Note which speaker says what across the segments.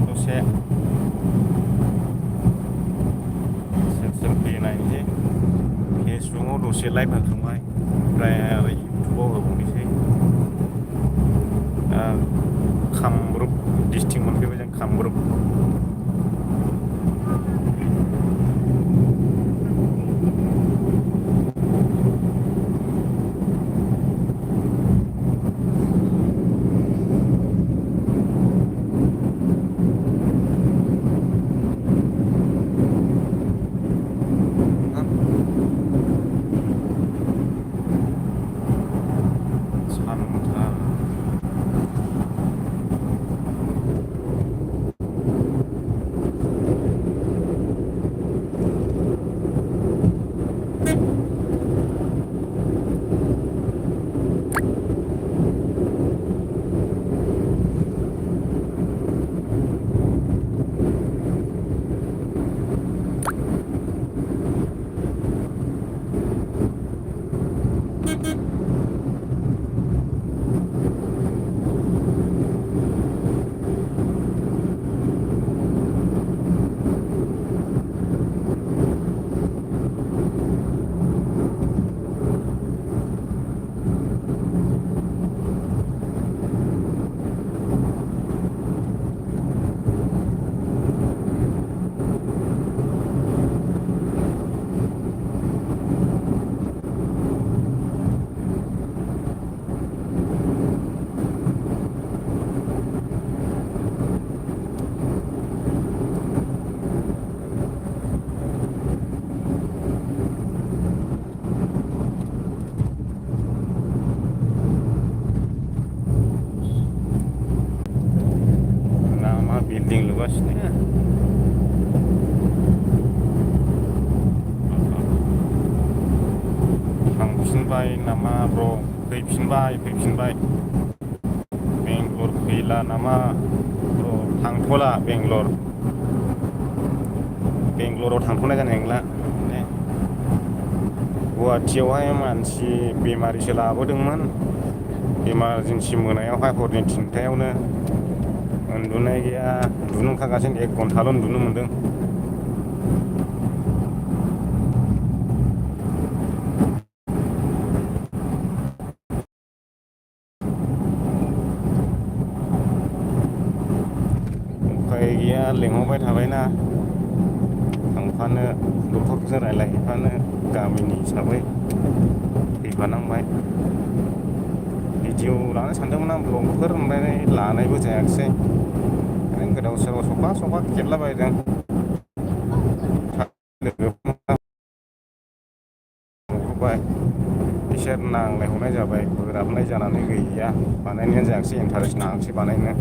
Speaker 1: दसे जों बेरायनोसै फेसबुकआव दसे लाइभ होखांबाय ओमफ्राय आरो इउटुबाव होबावनोसै कामरुप डिस्ट्रिक्ट मोनफैबाय जों कामरुप बिल्डिं लुगासिनो थांफिनबाय नामा ब्र फैफिनबाय बेंगलर फैला नामा ब्र थांथ'ला बेंगलराव थांथ'नाय जानाय नंला गुवाहाटियावहाय मानसि बेमारिसो लाबोदोंमोन इमारजेन्सि मोनायावहाय हरनि 3टायावनो उन्दुनाय गैया उन्दुनो ओंखारगासिनो 1 घन्टाल' उन्दुनो मोनदों उफाय गैया लेंहरबाय थाबायना थांफानो डक्टरजों रायज्लायहैफानो गामिनि हिसाबै फैफानांबाय भिडिअ लानो सानदोंमोन आं ब्लगफोर ओमफ्राय लानायबो जायाखिसै ओरैनो गोदाव सोराव सफा खेबलाबायदों लोगोफोरखौहाय बिसोर नांलायहरनाय जाबाय बोराबनाय जानानै गैया बानायनायानो जायाखिसै इन्टारेस्ट नाङाखिसै बानायनो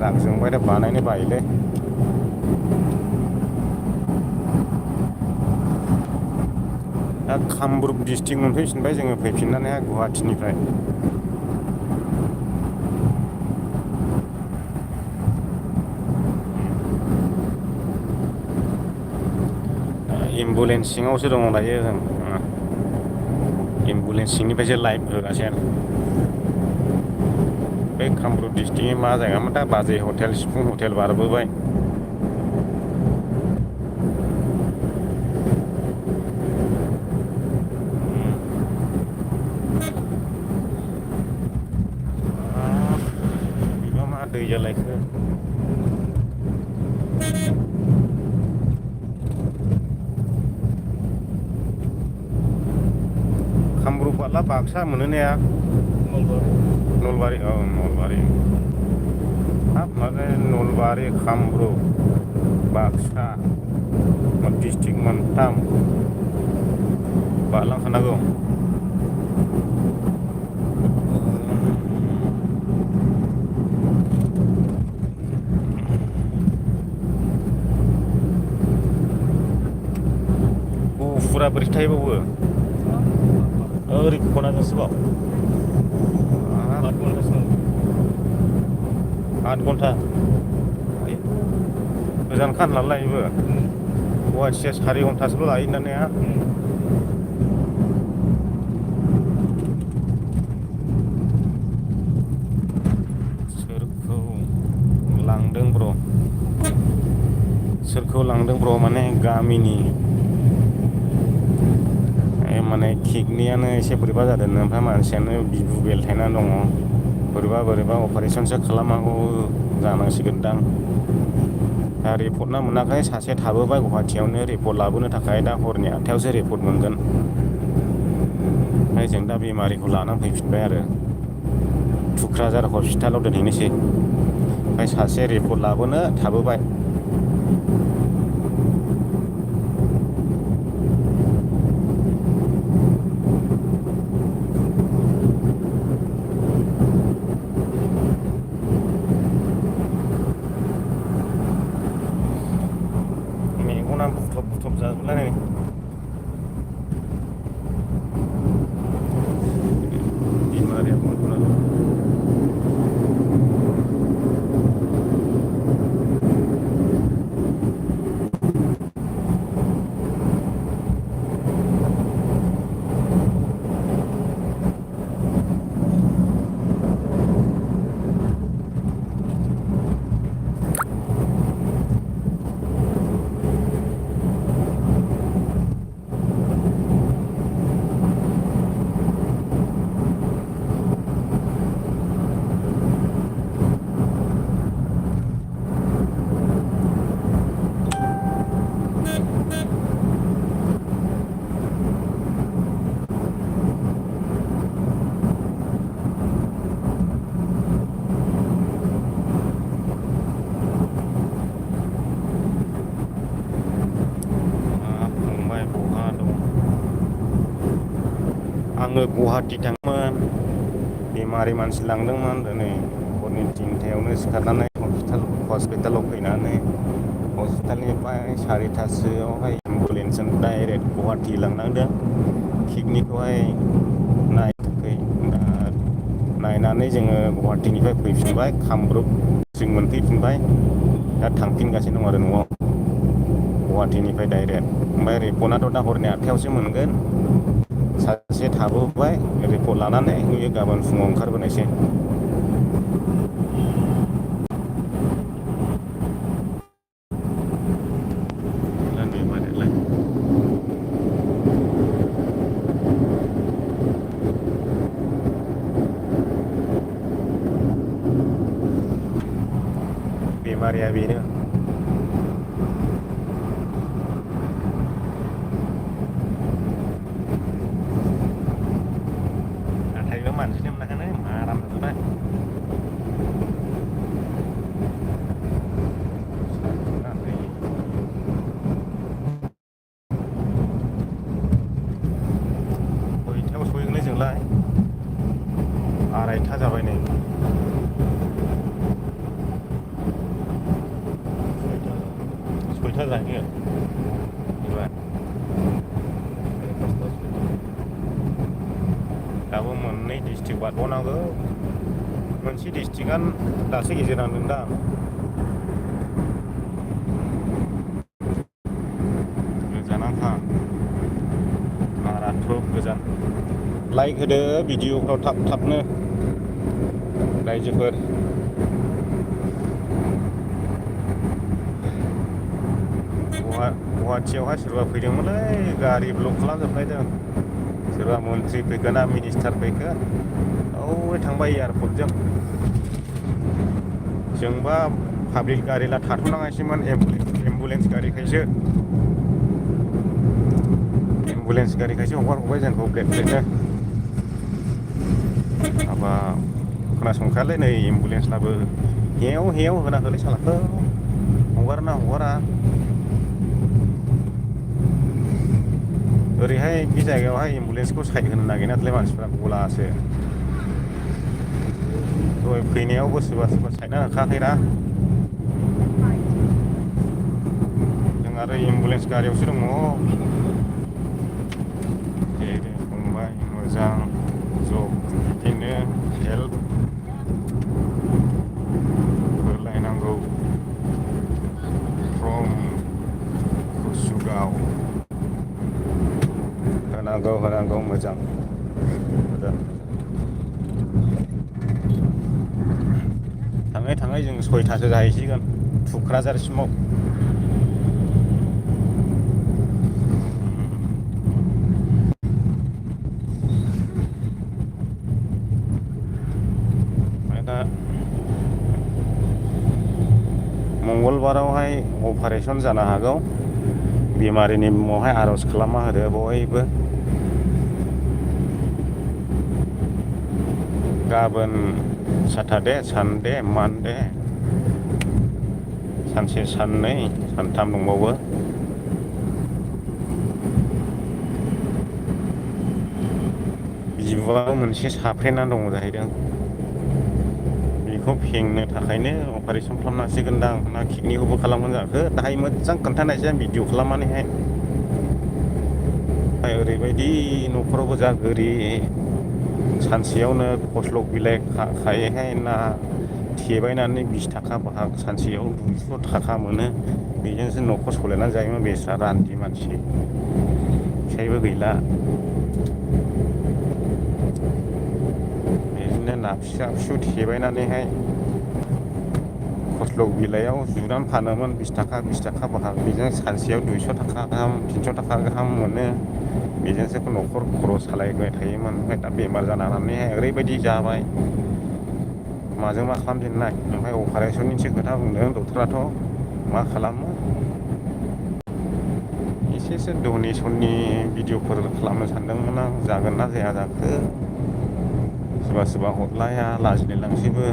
Speaker 1: रां जोंबाय दा बानायनो बायोलै दा कामरुप डिस्ट्रिक्ट मोनफैफिनबाय जोङो फैफिननानैहाय गुवाहाटिनिफ्राय एम्बुलेन्स सिङावसो दङ दायो जों एम्बुलेन्स सिंनिफ्रायसो लाइभ होगासिनो बे कामरुप डिस्ट्रिक्टनि मा जायगामोन दा बाजै हटेल सिफुं हटेल बारबोबाय बेबा मा दै जालायखो कामरुप बारला बाक्सा मोनो ने नलबारि नलबारि हाब माने नलबारि कामरुप बाक्सा डिस्ट्रिक्ट मोनथाम बारलांखानांगौ गुफुरा बोरै थाहैबावो ओरै खनाजोंसोबाव 8 घन्टा गोजानखा नालाय बेबो गुवाहाटिया 4 घन्टासोल' लायो होननाया लांदों ब्र'। सोरखौ लांदों ब्र' माने गामिनि माने किकनियानो एसे बोरैबा जादों ओमफ्राय मानसियानो बिबु बेलथायना दङ। बोरैबा अपारेसनसो खालामनांगौ जानांसिगोनदां। दा रिपर्ट ना मोनाखै सासे थाबोबाय गुवाहाटियावनो रिपर्ट लाबोनो थाखाय दा हरनि 8थायावसो रिपर्ट मोनगोन। ओमफ्राय जों दा बेमारिखौ लानानै फैफिनबाय आरो थुक्राझार हस्पिटालाव दोनहैनोसै। ओमफ्राय सासे रिपर्ट लाबोनो थाबोबाय। मेगना बुथब बुथब जाजोबलाय बेमारिया आङो गुवाहाटि थाङोमोन बेमारि मानसि लांदोंमोन दिनै हरनि 3थायावनो सिखारनानै हस्पिटालाव फैनानै हस्पिटालनिफ्राय 4थासोआवहाय एम्बुलेन्सजों डाइरेक्ट गुवाहाटि लांनांदों। किडनिखौहाय नायखै नायनानै जोङो गुवाहाटिनिफ्राय फैफिनबाय कामरुप जों मोनफैफिनबाय। दा थांफिनगासिनो दं आरो न'आव गुवाहाटिनिफ्राय डाइरेक्ट। ओमफ्राय रिपर्टआथ' दा हरनि 8थायावसो मोनगोन। सासे थाबोबाय रिपर्ट लानानै गाबोन फुङाव ओंखारबोनायसै। बेमारिया बेनो नाथाय मानसिनो मोनाखै आराम जाजोब्बाय। खयथायाव सहैगोनलै जोंलाय 2:30 जाबाय नै। सयथा जाहैगोन दाबो मोननै डिस्ट्रिक्ट बारबावनांगौ। मोनसे डिस्ट्रिक्टआनो दासो गेजेर नांदों दा। गोजानाखा माराथुब गोजान। लाइक होदो भिडिअफ्राव थाब थाबनो रायजोफोर। गुवाहाटियावहाय सोरबा फैदोंमोनलै गारि ब्लक खालामजोबलायदों। सोरबा मन्त्रि फैखो ना मिनिस्टार फैखो औ थांबाय एयारपर्टजों। जोंबा पाब्लिक गारिला थाथ'नाङासैमोन एम्बुलेन्स गारिखायसो हगार हरबाय जोंखौ ब्लेक ब्लेकनो। माबा खोनासंखायालै नै एम्बुलेन्सनाबो हेव हेव होनांगौलै सालाखौ हगारोना हगारा। ओरैहाय बे जायगायावहाय एम्बुलेन्सखौ साइड होनो नागिरनायलाय मानसिफ्रा गलासो। दहाय फैनायावबो सोरबा साइडना होखायाखैना। जों आरो एम्बुलेन्स गारियावसो दङ। दे फंबाय मोजां जब बिदिनो हेल्प होलायनांगौ फ्रम कुसुगाव। होनांगौ मोजां। थाङै थाङै थाङै जों 6थासो जाहैसिगोन थुक्राझारसिमाव। दा मंगलबारावहाय अपारेसन जानो हागौ। बेमारिनि मुङावहाय आर'ज खालामना होदो बयबो। गाबोन साटारडे, सानडे, मानडे, सानसे साननै सानथाम दंबावो। बिबुआव मोनसे साफ्रेना दङ जाहैदों। बेखौ फेंनो थाखायनो अपारेसन खालामनांसिगोनदां ना किडनिखौबो खालामगोन जाखो दाहाय मोजां खोन्थानायसै आं भिडिअ खालामनानैहाय। ओरैबायदि न'खरावबो जा गोरिब सानसेयावनो खस्लक बिलाइ खायोहाय ना थेबायनानै 20 थाखा बाहाग सानसेयाव 200 थाखा मोनो। बेजोंसो न'खर सलायनानै जायोमोन बेस्रा रान्दि मानसि। फिसायबो गैला। बिदिनो ना फिसा फिसौ थेबायनानैहाय खस्लक बिलाइयाव जुनानै फानोमोन 20 थाखा 20 थाखा बाहाग। बेजों सानसेयाव 200 थाखा गाहाम 300 थाखा गाहाम मोनो। बेजोंसो न'खर खरस सालायबाय थायोमोन। ओमफ्राय दा बेमार जानानैहाय ओरैबायदि जाबाय। माजों मा खालामजेननाय। ओमफ्राय अपारेसननिसो खोथा बुंदों डक्टराथ'। मा खालामो। एसेसो डनेसननि भिडिअफोर खालामनो सानदोंमोन आं जागोन ना जाया जाखो। सोरबा सोरबा हरलाया लाजिलाय लांसैबो।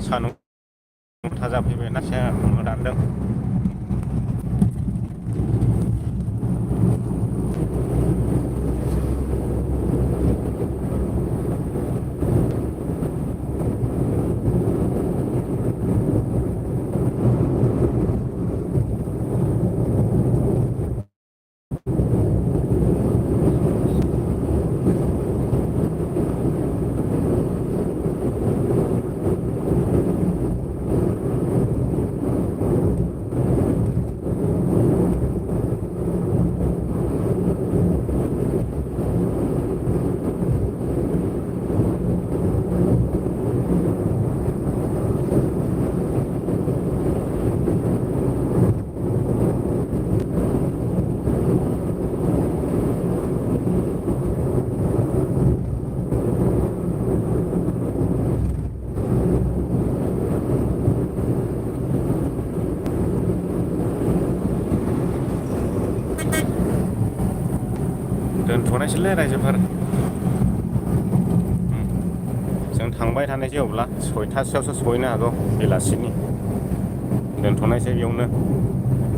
Speaker 1: सान्दुं थाजा फैबाय ना मोदानदों। दोनथ'नायसैलै रायजोफोर। जों थांबाय थानायसै अब्ला 6थासोआवसो सहैनो हागौ बेलासिनि। दोनथ'नायसै बेयावनो।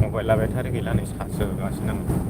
Speaker 1: मबाइला बेटारि गैला नै चार्ज होगासिनो आं।